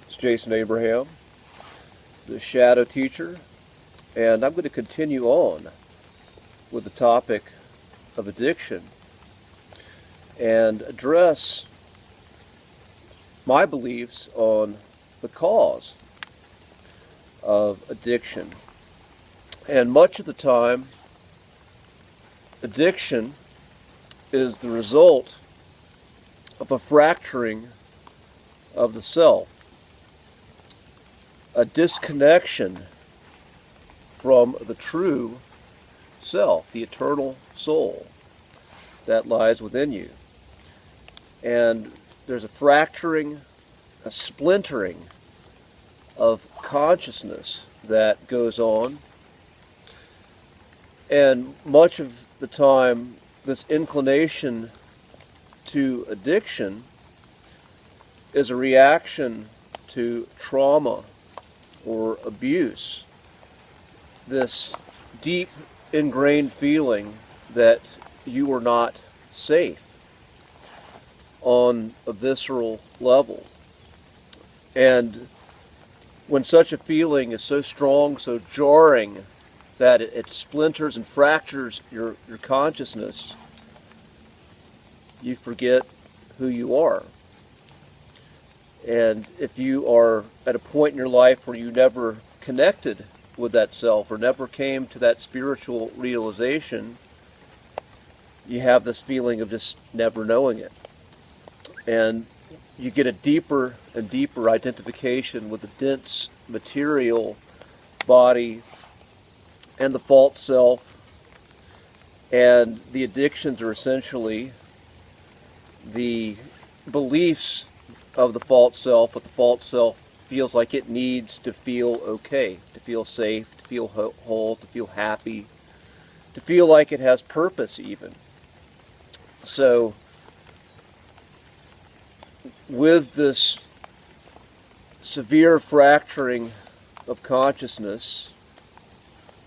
It's Jason Abraham, the Shadow Teacher, and I'm going to continue on with the topic of addiction and address my beliefs on the cause of addiction. And much of the time, addiction is the result of a fracturing of the self, a disconnection from the true self, the eternal soul that lies within you. And there's a fracturing, a splintering of consciousness that goes on. And much of the time, this inclination to addiction is a reaction to trauma or abuse. This deep ingrained feeling that you are not safe on a visceral level. And when such a feeling is so strong, so jarring, that it splinters and fractures your consciousness, you forget who you are. And if you are at a point in your life where you never connected with that self or never came to that spiritual realization, you have this feeling of just never knowing it. And you get a deeper and deeper identification with the dense material body and the false self. And the addictions are essentially the beliefs of the false self, what the false self feels like it needs to feel okay, to feel safe, to feel whole, to feel happy, to feel like it has purpose even. So, with this severe fracturing of consciousness,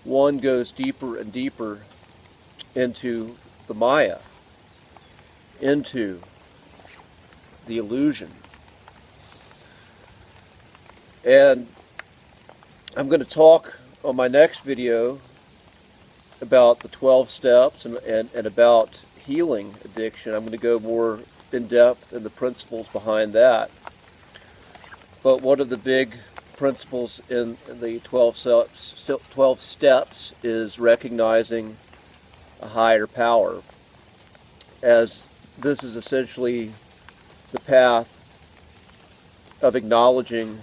one goes deeper and deeper into the Maya, into the illusion. And I'm going to talk on my next video about the 12 steps and about healing addiction. I'm going to go more in depth in the principles behind that. But one of the big principles in the 12 steps is recognizing a higher power, as this is essentially the path of acknowledging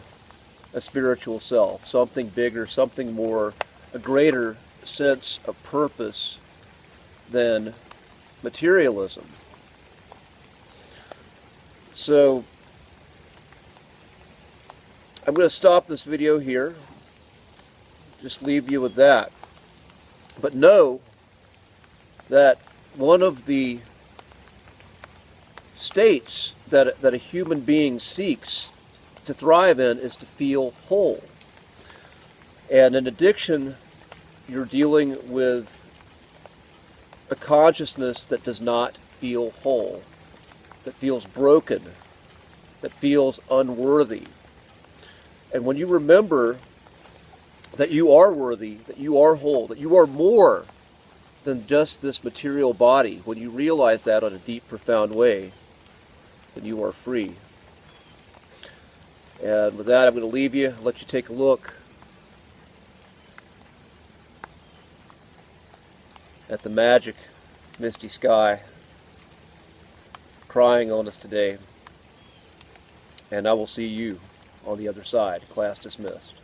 a spiritual self, something bigger, something more, a greater sense of purpose than materialism. So, I'm going to stop this video here, just leave you with that. But know that one of the states that a human being seeks to thrive in is to feel whole. And in addiction, you're dealing with a consciousness that does not feel whole, that feels broken, that feels unworthy. And when you remember that you are worthy, that you are whole, that you are more than just this material body, when you realize that on a deep, profound way, then you are free. And with that, I'm going to leave you, let you take a look at the magic, misty sky crying on us today. And I will see you on the other side. Class dismissed.